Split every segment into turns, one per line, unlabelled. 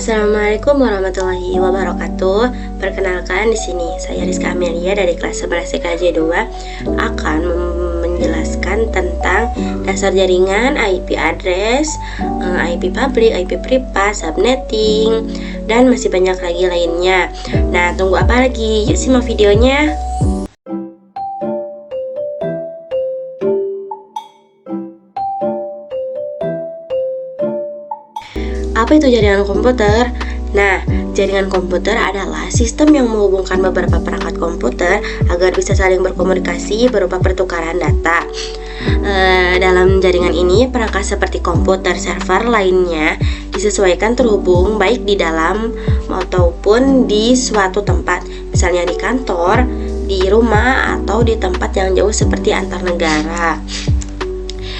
Assalamualaikum warahmatullahi wabarakatuh. Perkenalkan, di sini saya Rizka Amelia dari kelas 11 TKJ 2 akan menjelaskan tentang dasar jaringan, IP address, IP public, IP privat, subnetting, dan masih banyak lagi lainnya. Nah, tunggu apa lagi? Yuk simak videonya. Apa itu jaringan komputer? Nah, jaringan komputer adalah sistem yang menghubungkan beberapa perangkat komputer agar bisa saling berkomunikasi berupa pertukaran data. Dalam jaringan ini, perangkat seperti komputer, server lainnya disesuaikan terhubung baik di dalam ataupun di suatu tempat, misalnya di kantor, di rumah, atau di tempat yang jauh seperti antar negara.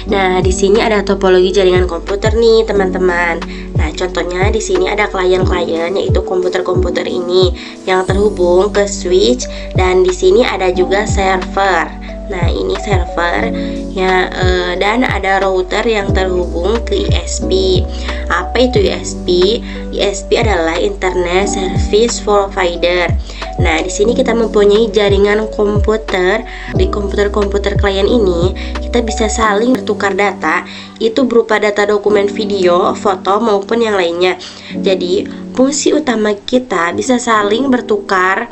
Nah, di sini ada topologi jaringan komputer nih, teman-teman. Nah, contohnya di sini ada klien-klien, yaitu komputer-komputer ini yang terhubung ke switch, dan di sini ada juga server. Nah, ini server ya, dan ada router yang terhubung ke ISP. Apa itu ISP? ISP adalah Internet Service Provider. Nah, di sini kita mempunyai jaringan komputer. Di komputer-komputer klien ini, kita bisa saling bertukar data, itu berupa data dokumen video, foto, maupun yang lainnya. Jadi, fungsi utama kita bisa saling bertukar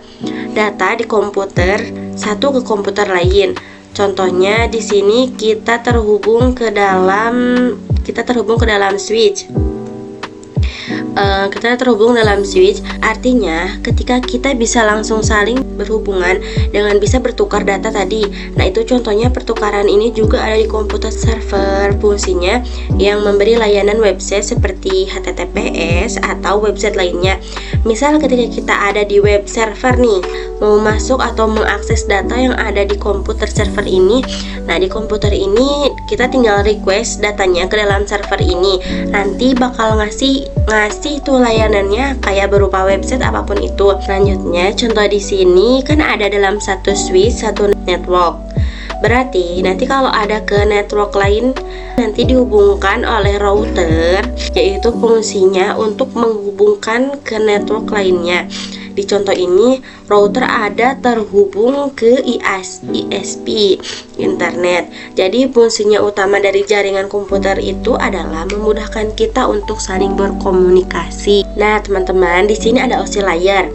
data di komputer satu ke komputer lain. Contohnya di sini kita terhubung ke dalam switch. Kita terhubung dalam switch, artinya ketika kita bisa langsung saling berhubungan dengan bisa bertukar data tadi. Nah, itu contohnya pertukaran ini juga ada di komputer server, fungsinya yang memberi layanan website seperti HTTPS atau website lainnya. Misal ketika kita ada di web server nih, mau masuk atau mengakses data yang ada di komputer server ini. Nah, di komputer ini kita tinggal request datanya ke dalam server ini. Nanti bakal ngasih itu layanannya kayak berupa website apapun itu. Selanjutnya, contoh di sini kan ada dalam satu switch, satu network. Berarti nanti kalau ada ke network lain, nanti dihubungkan oleh router, yaitu fungsinya untuk menghubungkan ke network lainnya. Di contoh ini, router ada terhubung ke ISP, internet. Jadi fungsinya utama dari jaringan komputer itu adalah memudahkan kita untuk saling berkomunikasi. Nah, teman-teman, di sini ada oscillator.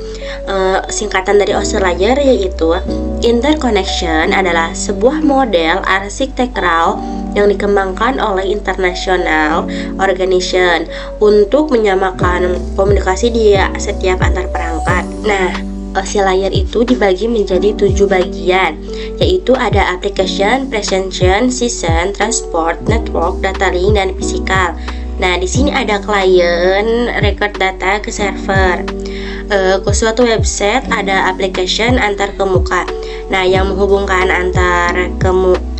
Singkatan dari oscillator yaitu interconnection, adalah sebuah model arsitektural yang dikembangkan oleh international organization untuk menyamakan komunikasi di setiap antar perangkat. Nah, oscillator itu dibagi menjadi 7 bagian, yaitu ada application, presentation, season, transport, network, data link, dan physical. Nah, di sini ada client, record data ke server. Ke suatu website ada application, antar ke muka. Nah, yang menghubungkan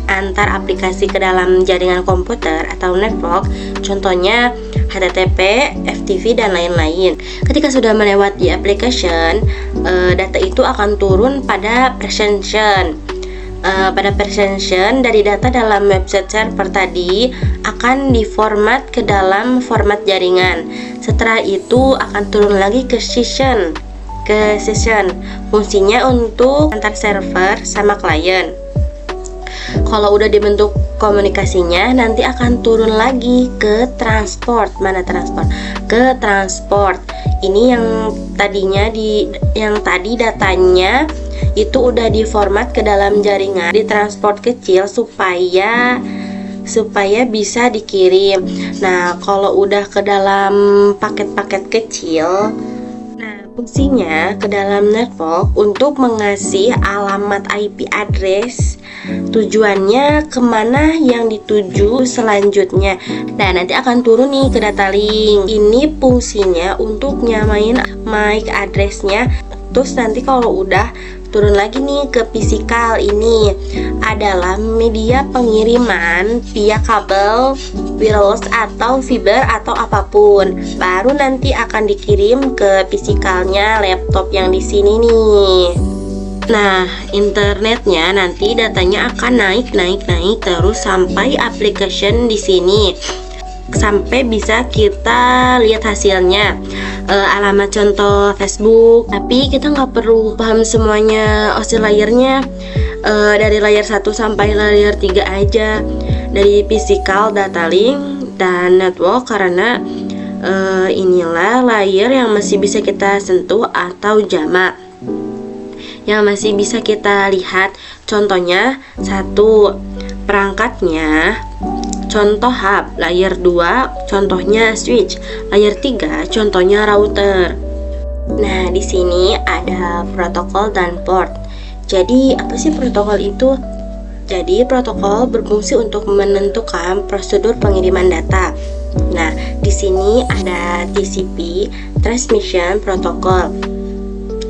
antar aplikasi ke dalam jaringan komputer atau network, contohnya HTTP, FTP, dan lain-lain. Ketika sudah melewati application, data itu akan turun pada presentation. Pada presentation, dari data dalam website server tadi akan diformat ke dalam format jaringan. Setelah itu akan turun lagi ke session. Fungsinya untuk antar server sama klien. Kalau udah dibentuk komunikasinya, nanti akan turun lagi ke transport. Mana transport? Ke transport. Ini yang tadi datanya itu udah diformat ke dalam jaringan di transport kecil supaya bisa dikirim. Nah, kalau udah ke dalam paket-paket kecil, fungsinya ke dalam network untuk mengasih alamat IP address, tujuannya kemana yang dituju selanjutnya. Nah, nanti akan turun nih ke data link. Ini fungsinya untuk nyamain MAC addressnya. Terus nanti kalau udah turun lagi nih ke physical, ini adalah media pengiriman via kabel, wireless atau fiber atau apapun. Baru nanti akan dikirim ke physicalnya laptop yang di sini nih. Nah, internetnya nanti datanya akan naik terus sampai application di sini. sampai bisa kita lihat hasilnya, alamat contoh Facebook. Tapi kita nggak perlu paham semuanya OSI layernya, dari layer 1 sampai layer 3 aja, dari physical, data link, dan network, karena inilah layer yang masih bisa kita sentuh atau jamak, yang masih bisa kita lihat. Contohnya 1, perangkatnya, contoh hub. Layer 2 contohnya switch. Layer 3 contohnya router. Nah, di sini ada protokol dan port. Jadi, apa sih protokol itu? Jadi, protokol berfungsi untuk menentukan prosedur pengiriman data. Nah, di sini ada TCP, Transmission Protocol.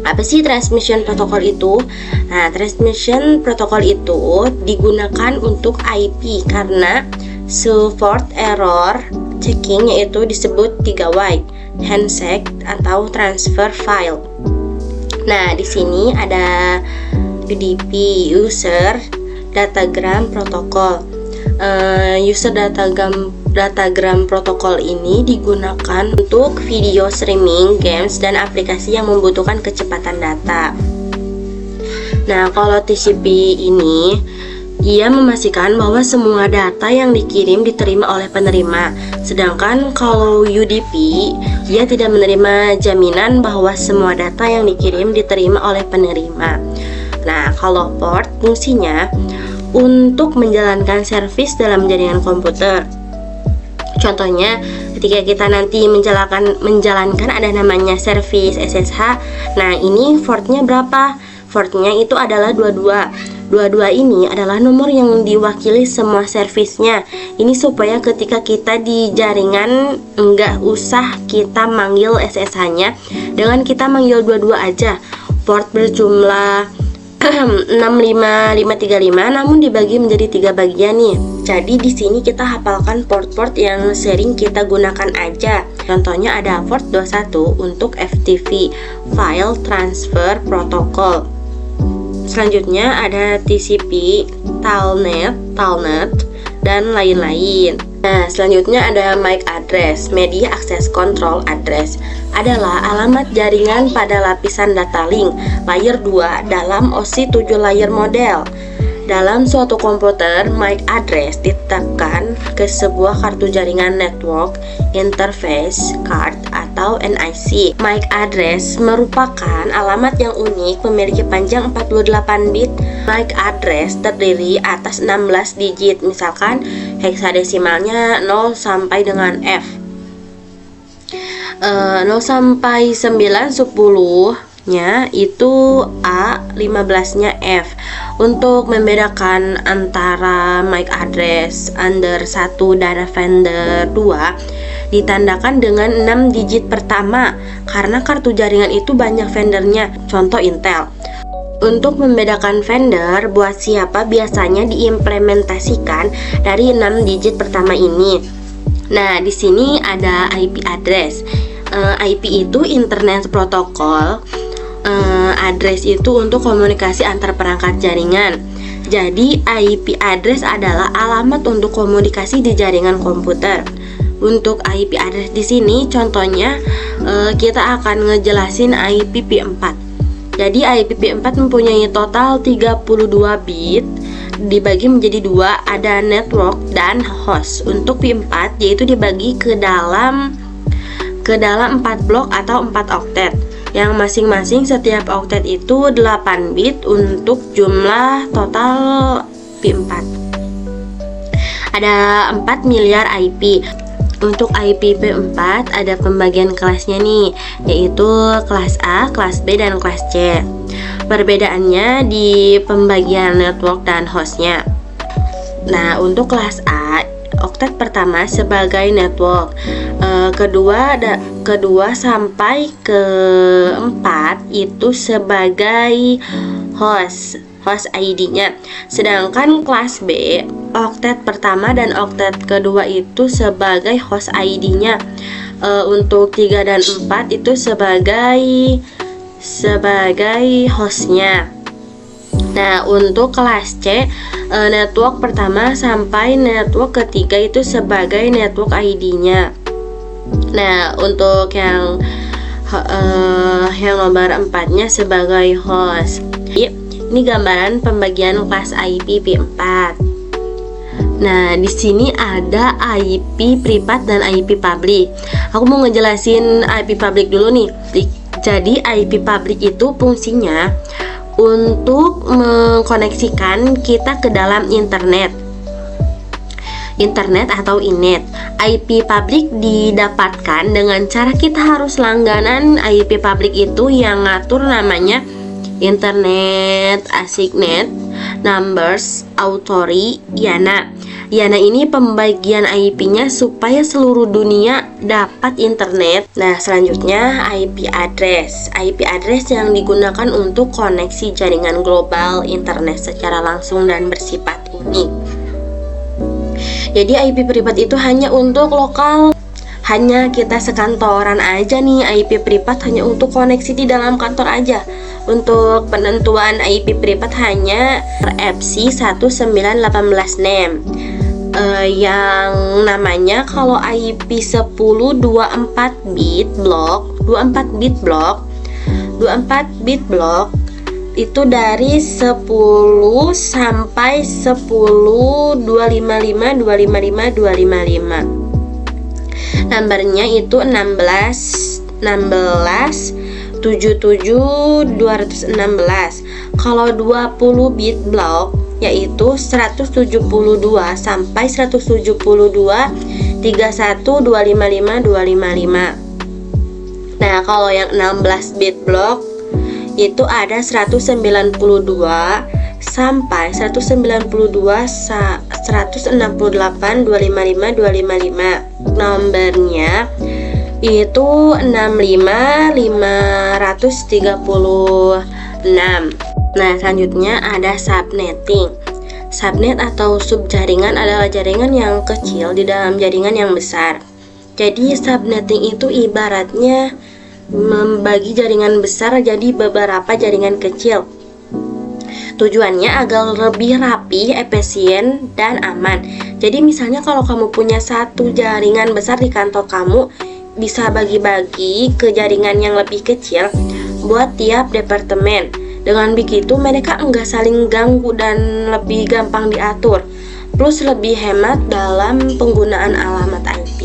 Apa sih transmission protocol itu? Nah, transmission protocol itu digunakan untuk IP karena support error checking, yaitu disebut 3W, handshake atau transfer file. Nah, di sini ada UDP, User Datagram Protocol. User Datagram Protocol ini digunakan untuk video streaming, games, dan aplikasi yang membutuhkan kecepatan data. Nah, kalau TCP ini, ia memastikan bahwa semua data yang dikirim diterima oleh penerima. Sedangkan kalau UDP, ia tidak menerima jaminan bahwa semua data yang dikirim diterima oleh penerima. Nah, kalau port fungsinya untuk menjalankan servis dalam jaringan komputer. Contohnya, ketika kita nanti menjalankan ada namanya servis SSH. Nah, ini portnya berapa? Portnya itu adalah 22. 22 ini adalah nomor yang diwakili semua servisnya. Ini supaya ketika kita di jaringan nggak usah kita manggil SSH-nya, dengan kita manggil 22 aja. Port berjumlah 65535, namun dibagi menjadi 3 bagian nih. Jadi di sini kita hafalkan port-port yang sering kita gunakan aja. Contohnya ada port 21 untuk FTP, File Transfer Protocol. Selanjutnya ada TCP, Telnet, dan lain-lain. Nah, selanjutnya ada MAC address, Media Access Control Address, adalah alamat jaringan pada lapisan data link layer 2 dalam OSI 7 layer model. Dalam suatu komputer, MAC address ditetapkan ke sebuah kartu jaringan network interface card atau NIC. MAC address merupakan alamat yang unik, memiliki panjang 48 bit. MAC address terdiri atas 16 digit, misalkan heksadesimalnya 0 sampai dengan F. 0 sampai 9, 10-nya itu A, 15-nya F. Untuk membedakan antara MAC address under 1 dan vendor 2 ditandakan dengan 6 digit pertama, karena kartu jaringan itu banyak vendornya, contoh Intel. Untuk membedakan vendor buat siapa biasanya diimplementasikan dari 6 digit pertama ini. Nah, di sini ada IP address. IP itu Internet Protocol. Address itu untuk komunikasi antar perangkat jaringan. Jadi IP address adalah alamat untuk komunikasi di jaringan komputer. Untuk IP address di sini contohnya kita akan ngejelasin IPv4. Jadi IPv4 mempunyai total 32 bit dibagi menjadi 2, ada network dan host. Untuk V4 yaitu dibagi ke dalam 4 blok atau 4 oktet, yang masing-masing setiap oktet itu 8 bit untuk jumlah total V4. Ada 4 miliar IP. Untuk IPv4 ada pembagian kelasnya nih, yaitu kelas A, kelas B, dan kelas C. Perbedaannya di pembagian network dan hostnya. Nah, untuk kelas A, oktet pertama sebagai network, kedua sampai keempat itu sebagai host ID-nya. Sedangkan kelas B, oktet pertama dan oktet kedua itu sebagai host ID-nya. Untuk 3 dan 4 itu sebagai hostnya. Nah, untuk kelas C, network pertama sampai network ketiga itu sebagai network ID-nya. Nah, untuk yang nomor 4-nya sebagai host. Ini gambaran pembagian kelas IP V4. Nah, di sini ada IP privat dan IP public. Aku mau ngejelasin IP public dulu nih. Jadi IP public itu fungsinya untuk mengkoneksikan kita ke dalam internet atau inet. IP public didapatkan dengan cara kita harus langganan IP public itu yang ngatur namanya Internet Assigned Numbers Authority (IANA). IANA ini pembagian IP-nya supaya seluruh dunia dapat internet. Nah, selanjutnya IP address. IP address yang digunakan untuk koneksi jaringan global internet secara langsung dan bersifat unik. Jadi IP privat itu hanya untuk lokal, hanya kita sekantoran aja nih. IP privat hanya untuk koneksi di dalam kantor aja. Untuk penentuan IP privat hanya RFC 1918 name. Yang namanya kalau IP 10 24 bit block itu dari 10 sampai 10 255 Nomornya itu 16 77 216. Kalau 20 bit block yaitu 172 sampai 172 31 255 255. Nah, kalau yang 16 bit block itu ada 192 sampai 192 168 255 255. Nomornya itu 65536. Nah, selanjutnya ada subnetting. Subnet atau subjaringan adalah jaringan yang kecil di dalam jaringan yang besar. Jadi subnetting itu ibaratnya membagi jaringan besar jadi beberapa jaringan kecil. Tujuannya agar lebih rapi, efisien, dan aman. Jadi misalnya kalau kamu punya satu jaringan besar di kantor kamu, bisa bagi-bagi ke jaringan yang lebih kecil buat tiap departemen. Dengan begitu mereka enggak saling ganggu dan lebih gampang diatur. Plus lebih hemat dalam penggunaan alamat IP.